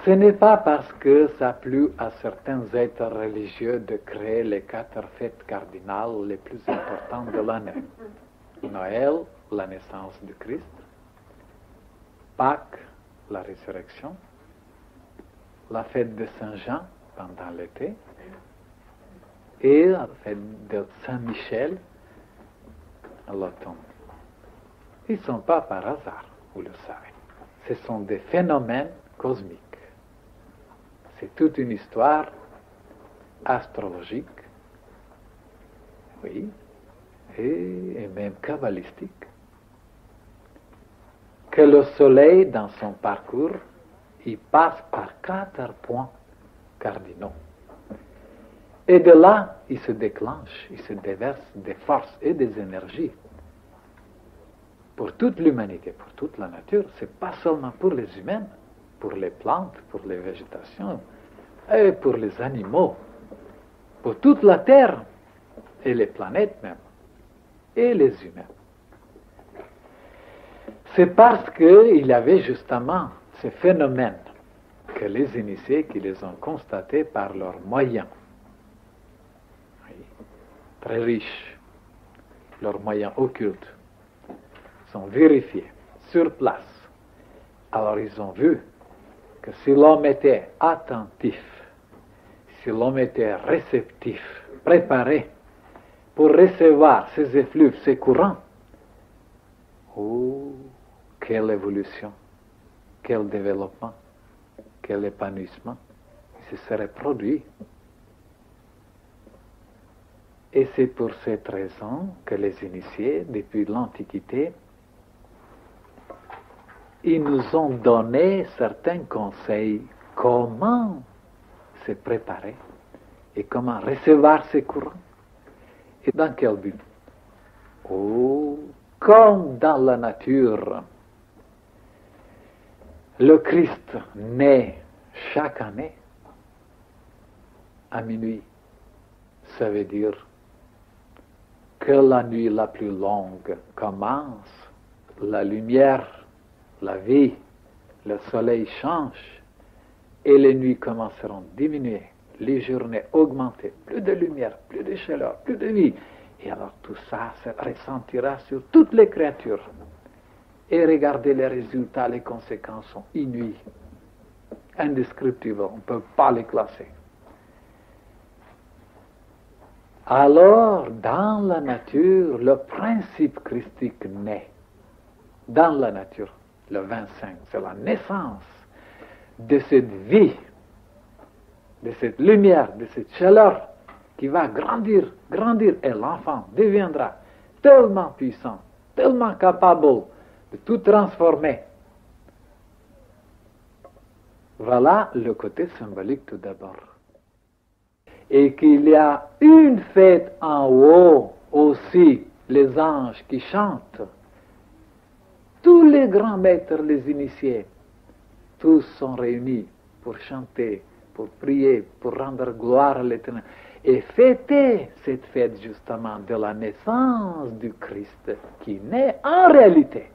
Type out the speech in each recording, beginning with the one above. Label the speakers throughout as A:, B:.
A: Ce n'est pas parce que ça a plu à certains êtres religieux de créer les 4 fêtes cardinales les plus importantes de l'année. Noël, la naissance du Christ. Pâques, la résurrection. La fête de Saint-Jean pendant l'été. Et la fête de Saint-Michel à l'automne. Ils ne sont pas par hasard, vous le savez. Ce sont des phénomènes cosmiques. C'est toute une histoire astrologique, oui, et même kabbalistique, que le soleil, dans son parcours, il passe par 4 points cardinaux. Et de là, il se déclenche, il se déverse des forces et des énergies pour toute l'humanité, pour toute la nature. C'est pas seulement pour les humains, pour les plantes, pour les végétations, et pour les animaux, pour toute la Terre, et les planètes même, et les humains. C'est parce qu'il y avait justement ces phénomènes que les initiés qui les ont constatés par leurs moyens, oui, très riches, leurs moyens occultes, sont vérifiés sur place. Alors ils ont vu que si l'homme était attentif, si l'homme était réceptif, préparé pour recevoir ces effluves, ces courants, oh, quelle évolution, quel développement, quel épanouissement se serait produit. Et c'est pour cette raison que les initiés, depuis l'Antiquité, ils nous ont donné certains conseils, comment se préparer et comment recevoir ces courants. Et dans quel but? Oh, comme dans la nature, le Christ naît chaque année à minuit. Ça veut dire que la nuit la plus longue commence, la lumière, la vie, le soleil change et les nuits commenceront à diminuer, les journées augmenter, plus de lumière, plus de chaleur, plus de vie. Et alors tout ça se ressentira sur toutes les créatures. Et regardez les résultats, les conséquences sont inouïes, indescriptibles, on ne peut pas les classer. Alors, dans la nature, le principe christique naît. Dans la nature, le 25, c'est la naissance de cette vie, de cette lumière, de cette chaleur qui va grandir, grandir, et l'enfant deviendra tellement puissant, tellement capable de tout transformer. Voilà le côté symbolique tout d'abord. Et qu'il y a une fête en haut aussi, les anges qui chantent. Tous les grands maîtres, les initiés, tous sont réunis pour chanter, pour prier, pour rendre gloire à l'Éternel. Et fêter cette fête justement de la naissance du Christ qui naît en réalité.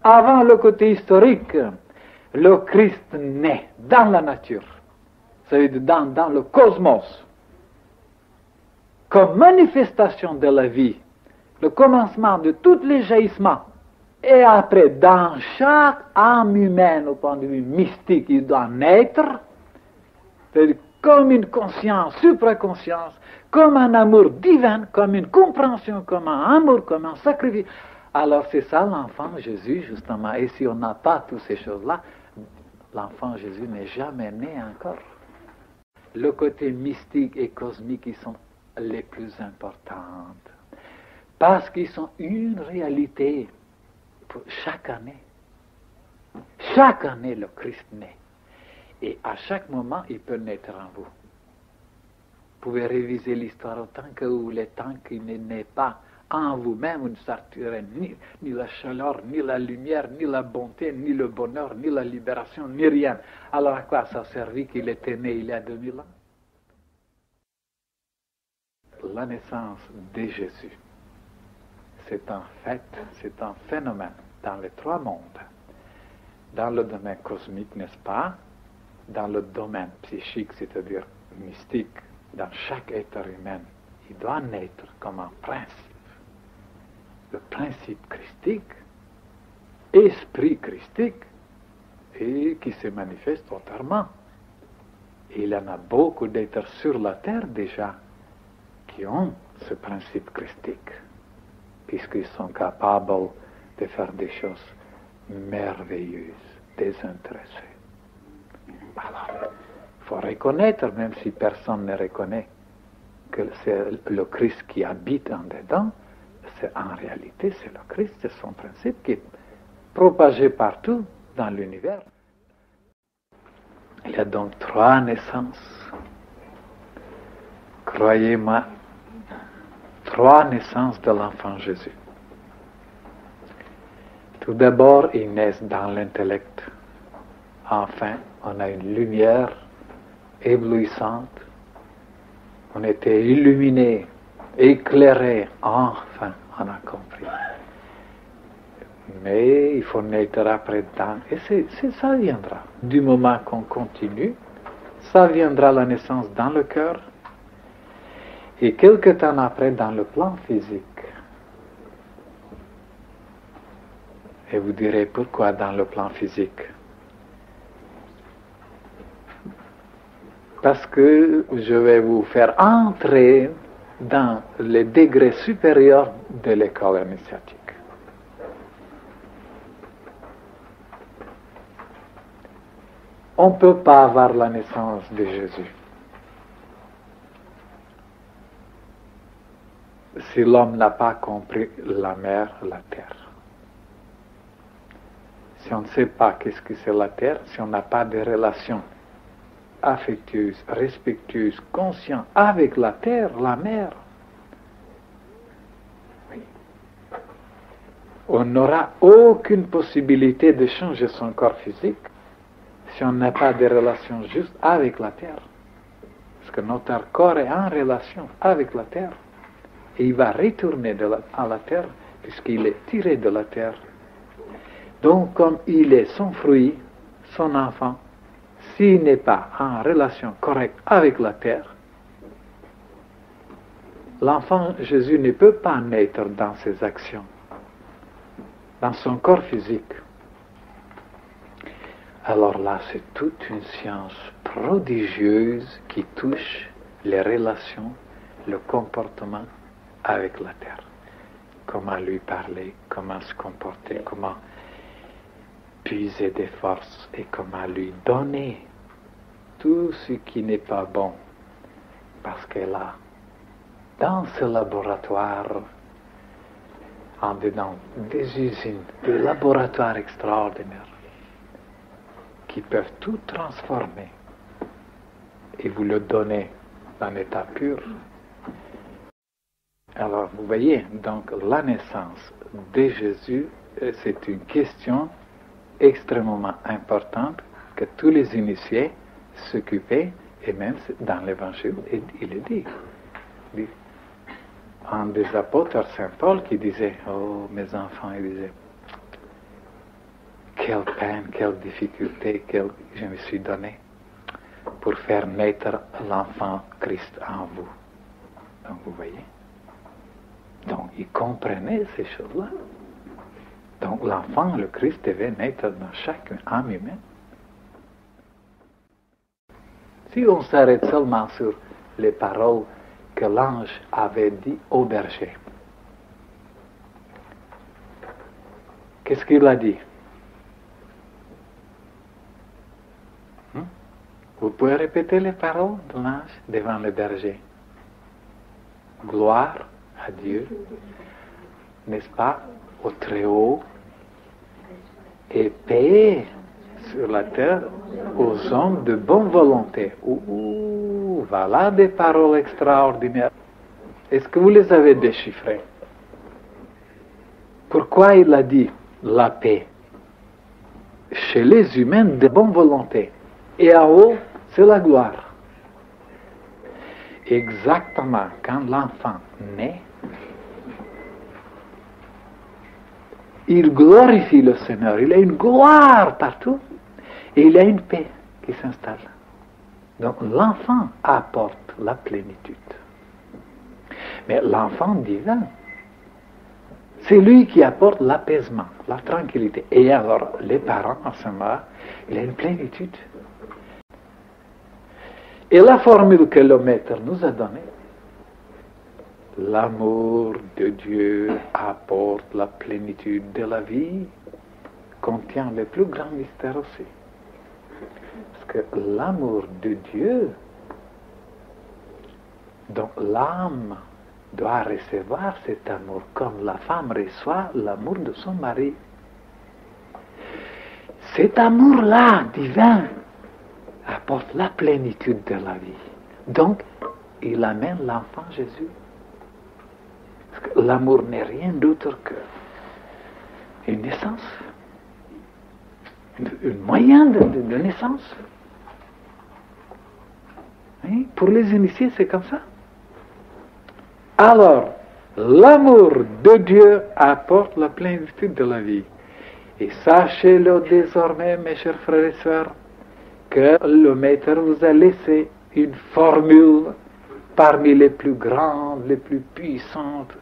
A: Avant le côté historique, le Christ naît dans la nature. C'est dans le cosmos, comme manifestation de la vie, le commencement de tous les jaillissements. Et après, dans chaque âme humaine, au point de vue mystique, il doit naître, c'est-à-dire comme une conscience, supraconscience, comme un amour divin, comme une compréhension, comme un amour, comme un sacrifice. Alors c'est ça l'enfant Jésus, justement. Et si on n'a pas toutes ces choses-là, l'enfant Jésus n'est jamais né encore. Le côté mystique et cosmique, ils sont les plus importantes. Parce qu'ils sont une réalité pour chaque année. Chaque année, le Christ naît. Et à chaque moment, il peut naître en vous. Vous pouvez réviser l'histoire autant que vous voulez, tant qu'il ne naît pas en vous-même, vous ne sortirez ni la chaleur, ni la lumière, ni la bonté, ni le bonheur, ni la libération, ni rien. Alors à quoi ça servit qu'il était né il y a 2000 ans? La naissance de Jésus, c'est un fait, c'est un phénomène dans les 3 mondes. Dans le domaine cosmique, n'est-ce pas? dans le domaine psychique, c'est-à-dire mystique, dans chaque être humain, il doit naître comme un principe. Le principe christique, esprit christique, et qui se manifeste autrement. Et il y en a beaucoup d'êtres sur la terre déjà qui ont ce principe christique, puisqu'ils sont capables de faire des choses merveilleuses, désintéressées. Alors, il faut reconnaître, même si personne ne reconnaît, que c'est le Christ qui habite en dedans. En réalité, c'est le Christ, c'est son principe qui est propagé partout dans l'univers. Il y a donc 3 naissances. Croyez-moi, 3 naissances de l'enfant Jésus. Tout d'abord, ils naissent dans l'intellect. Enfin, on a une lumière éblouissante. On était illuminés, éclairés. Enfin, on a compris. Mais il faut naître après dedans. Et ça viendra. Du moment qu'on continue, ça viendra la naissance dans le cœur. Et quelque temps après, dans le plan physique. Et vous direz, pourquoi dans le plan physique? Parce que je vais vous faire entrer dans les degrés supérieurs de l'école initiatique. On ne peut pas avoir la naissance de Jésus si l'homme n'a pas compris la mer, la terre. Si on ne sait pas qu'est-ce que c'est la terre, si on n'a pas de relation affectueuse, respectueuse, consciente avec la terre, la mer, oui, on n'aura aucune possibilité de changer son corps physique si on n'a pas de relation juste avec la terre. Parce que notre corps est en relation avec la terre. Et il va retourner à la terre, puisqu'il est tiré de la terre. Donc, comme il est son fruit, son enfant, s'il n'est pas en relation correcte avec la terre, l'enfant Jésus ne peut pas naître dans ses actions, dans son corps physique. Alors là, c'est toute une science prodigieuse qui touche les relations, le comportement avec la terre. Comment lui parler, comment se comporter, comment puiser des forces et comment lui donner tout ce qui n'est pas bon. Parce que là, dans ce laboratoire, en dedans des usines, des laboratoires extraordinaires, qui peuvent tout transformer et vous le donner en état pur. Alors, vous voyez, donc la naissance de Jésus, c'est une question extrêmement importante que tous les initiés s'occupaient, et même dans l'Évangile, il est dit. Un des apôtres, Saint Paul, qui disait, oh mes enfants, il disait, quelle peine, quelle difficulté je me suis donné pour faire naître l'enfant Christ en vous. Donc vous voyez. Donc il comprenait ces choses-là. Donc l'enfant, le Christ, devait naître dans chaque âme humaine. Si on s'arrête seulement sur les paroles que l'ange avait dit au berger, qu'est-ce qu'il a dit? Vous pouvez répéter les paroles de l'ange devant le berger. Gloire à Dieu, n'est-ce pas, au Très-Haut, et paix sur la terre aux hommes de bonne volonté. Ouh, voilà des paroles extraordinaires. Est-ce que vous les avez déchiffrées? Pourquoi il a dit la paix? Chez les humains de bonne volonté. Et en haut, c'est la gloire. Exactement, quand l'enfant naît, il glorifie le Seigneur. Il a une gloire partout. Et il a une paix qui s'installe. Donc l'enfant apporte la plénitude. Mais l'enfant divin, c'est lui qui apporte l'apaisement, la tranquillité. Et alors, les parents, en ce moment, il y a une plénitude. Et la formule que le Maître nous a donnée, l'amour de Dieu apporte la plénitude de la vie, contient le plus grand mystère aussi. Parce que l'amour de Dieu, donc l'âme doit recevoir cet amour comme la femme reçoit l'amour de son mari. Cet amour-là, divin, apporte la plénitude de la vie. Donc, il amène l'enfant Jésus. Parce que l'amour n'est rien d'autre qu'une naissance, un moyen de naissance. Hein? Pour les initiés, c'est comme ça. Alors, l'amour de Dieu apporte la plénitude de la vie. Et sachez-le désormais, mes chers frères et sœurs, que le Maître vous a laissé une formule parmi les plus grandes, les plus puissantes,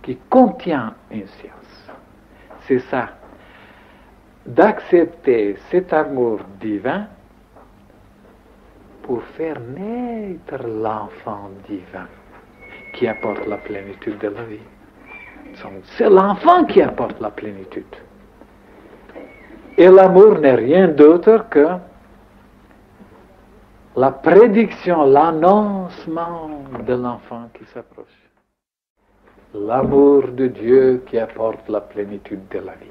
A: qui contient une science. C'est ça, d'accepter cet amour divin pour faire naître l'enfant divin qui apporte la plénitude de la vie. C'est l'enfant qui apporte la plénitude. Et l'amour n'est rien d'autre que la prédiction, l'annoncement de l'enfant qui s'approche. L'amour de Dieu qui apporte la plénitude de la vie.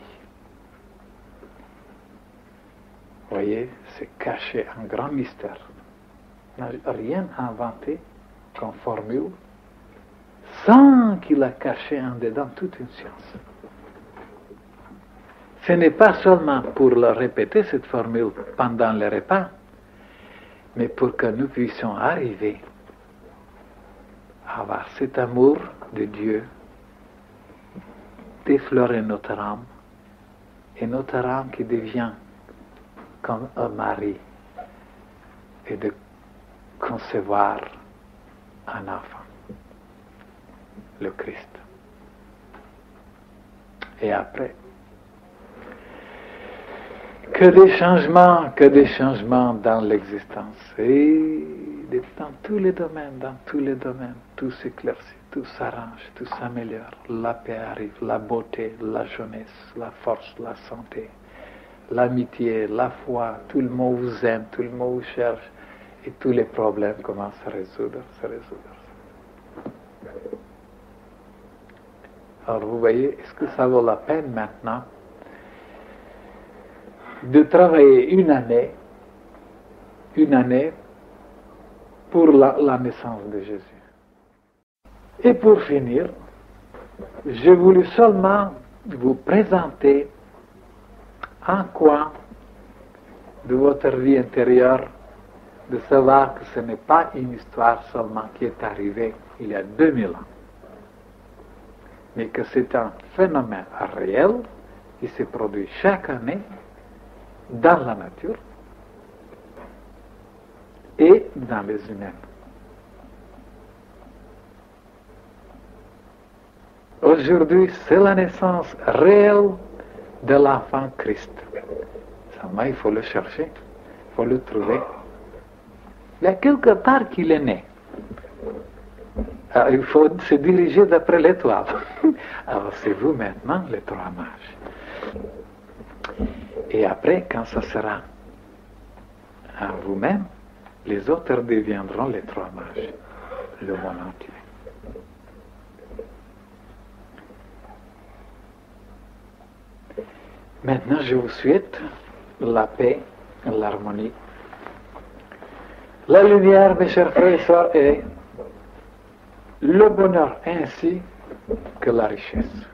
A: Vous voyez, c'est caché un grand mystère. Il n'a rien inventé comme formule sans qu'il a caché en dedans toute une science. Ce n'est pas seulement pour le répéter cette formule pendant les repas, mais pour que nous puissions arriver à avoir cet amour de Dieu, d'effleurer notre âme, et notre âme qui devient comme un mari, et de concevoir un enfant, le Christ. Et après, que des changements dans l'existence. Et dans tous les domaines, tout s'éclaircit, tout s'arrange, tout s'améliore. La paix arrive, la beauté, la jeunesse, la force, la santé, l'amitié, la foi, tout le monde vous aime, tout le monde vous cherche, et tous les problèmes commencent à résoudre. Alors vous voyez, est-ce que ça vaut la peine maintenant de travailler une année pour la naissance de Jésus? Et pour finir, j'ai voulu seulement vous présenter en quoi de votre vie intérieure de savoir que ce n'est pas une histoire seulement qui est arrivée il y a 2000 ans, mais que c'est un phénomène réel qui se produit chaque année dans la nature et dans les humains. Aujourd'hui, c'est la naissance réelle de l'enfant Christ. Seulement, il faut le chercher, il faut le trouver. Il y a quelque part qu'il est né. Alors, il faut se diriger d'après l'étoile. Alors, c'est vous maintenant, les trois mages. Et après, quand ça sera à vous-même, les autres deviendront les trois mages, le monde entier. Maintenant, je vous souhaite la paix, l'harmonie, la lumière, mes chers frères et sœurs, et le bonheur ainsi que la richesse.